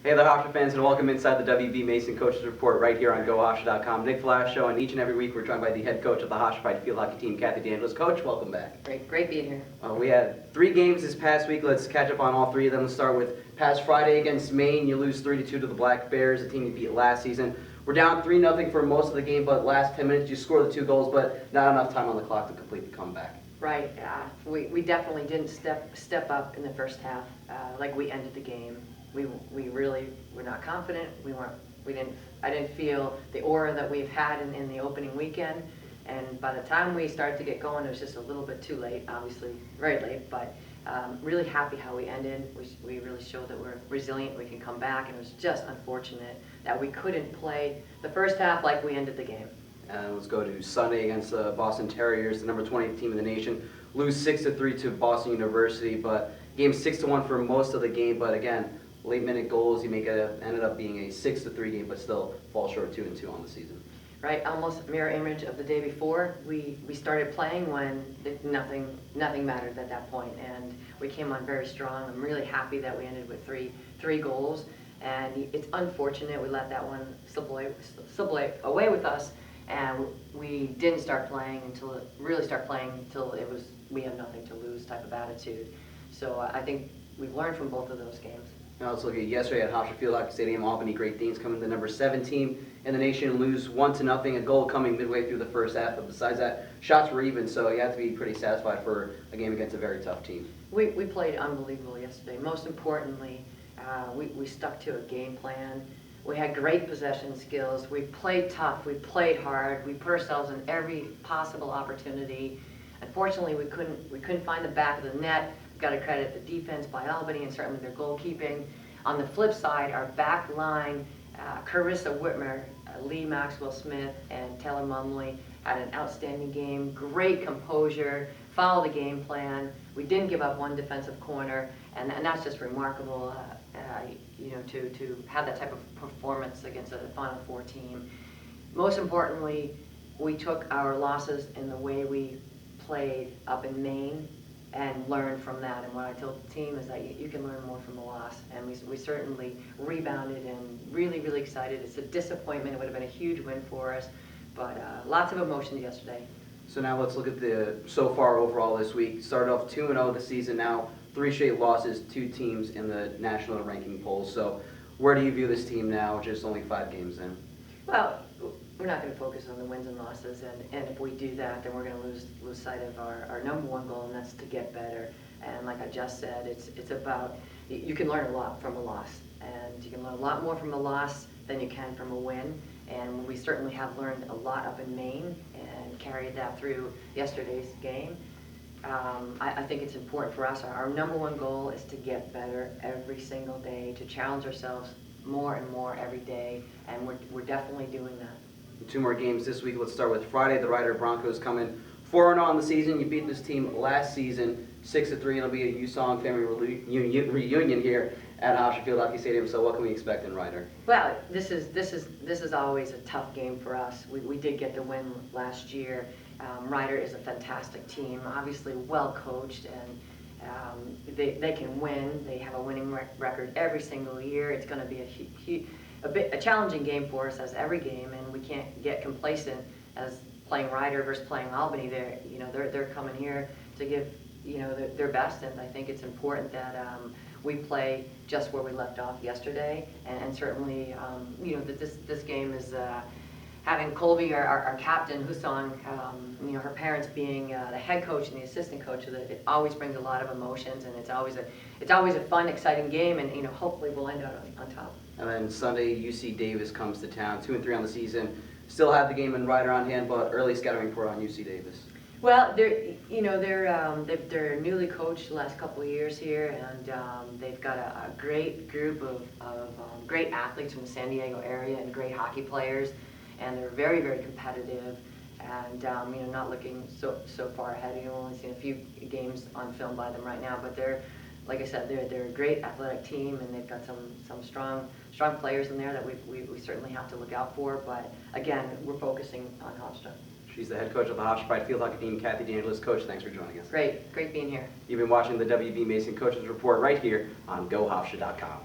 Hey there, Hofstra fans, and welcome inside the W.B.Mason Coaches Report right here on GoHofstra.com. Nick Flash Show, and each and every week we're joined by the head coach of the Hofstra field hockey team, Angelis. Coach, welcome back. Great being here. We had 3 games this past week. Let's catch up on all 3 of them. Let's start with past Friday against Maine. You lose 3-2 to the Black Bears, a team you beat last season. We're down 3-0 for most of the game, but last 10 minutes you score the 2 goals, but not enough time on the clock to complete the comeback. Right. We definitely didn't step up in the first half like we ended the game. We really were not confident. I didn't feel the aura that we've had in the opening weekend. And by the time we started to get going, it was just a little bit too late, obviously very late, but really happy how we ended. We really showed that we're resilient, we can come back, and it was just unfortunate that we couldn't play the first half like we ended the game. Let's go to Sunday against the Boston Terriers, the number 20 team in the nation. Lose 6-3 to Boston University, but game 6-1 for most of the game, but again, late minute goals, you make it ended up being a 6-3 game, but still fall short 2-2 on the season. Right, almost mirror image of the day before. We started playing when nothing mattered at that point, and we came on very strong. I'm really happy that we ended with three goals, and it's unfortunate we let that one slip away with us, and we didn't start playing until it was we have nothing to lose type of attitude. So I think we've learned from both of those games. Now let's look at yesterday at Hofstra Field Hockey Stadium. Albany Great Danes coming the number 7 team in the nation, lose 1-0, a goal coming midway through the first half. But besides that, shots were even, so you have to be pretty satisfied for a game against a very tough team. We played unbelievable yesterday. Most importantly, we stuck to a game plan. We had great possession skills. We played tough. We played hard. We put ourselves in every possible opportunity. Unfortunately, we couldn't find the back of the net. Got to credit the defense by Albany and certainly their goalkeeping. On the flip side, our back line, Carissa Whitmer, Lee Maxwell-Smith, and Taylor Mumley had an outstanding game. Great composure, followed the game plan. We didn't give up one defensive corner, and that's just remarkable. To have that type of performance against a Final Four team. Most importantly, we took our losses in the way we played up in Maine and learn from that. And what I told the team is that you can learn more from the loss. And we certainly rebounded and really excited. It's a disappointment. It would have been a huge win for us, but lots of emotions yesterday. So now let's look at the so far overall this week. Started off 2-0 this season, now 3 straight losses, 2 teams in the national ranking polls. So where do you view this team now, just only 5 games in? Well, we're not going to focus on the wins and losses, and if we do that, then we're going to lose sight of our number 1 goal, and that's to get better. And like I just said, it's about, you can learn a lot from a loss, and you can learn a lot more from a loss than you can from a win. And we certainly have learned a lot up in Maine and carried that through yesterday's game. I think it's important for us. Our number 1 goal is to get better every single day, to challenge ourselves more and more every day, and we're definitely doing that. 2 more games this week. Let's start with Friday. The Rider Broncos coming 4-0 on the season. You beat this team last season 6-3. It'll be a USong family reunion here at Hofstra Field Hockey Stadium. So what can we expect in Rider? Well, this is always a tough game for us. We did get the win last year. Rider is a fantastic team, obviously well coached, and they can win. They have a winning record every single year. It's going to be a challenging game for us, as every game, and we can't get complacent as playing Rider versus playing Albany. They're coming here to give their best, and I think it's important that we play just where we left off yesterday, and certainly that this game is having Colby, our captain, Husong, her parents being the head coach and the assistant coach, so that it always brings a lot of emotions, and it's always a fun, exciting game, and hopefully we'll end up on top. And then Sunday, UC Davis comes to town, 2-3 on the season. Still have the game in Rider on hand, but early scouting report on UC Davis. Well, they're newly coached the last couple of years here, and they've got a great group of great athletes from the San Diego area and great hockey players, and they're very competitive, and not looking so far ahead. You've only seen a few games on film by them right now, but they're, like I said, they're a great athletic team, and they've got some strong players in there that we certainly have to look out for. But again, we're focusing on Hofstra. She's the head coach of the Hofstra field hockey team, Angelis. Coach, thanks for joining us. Great being here. You've been watching the W.B.Mason Coaches Report right here on GoHofstra.com.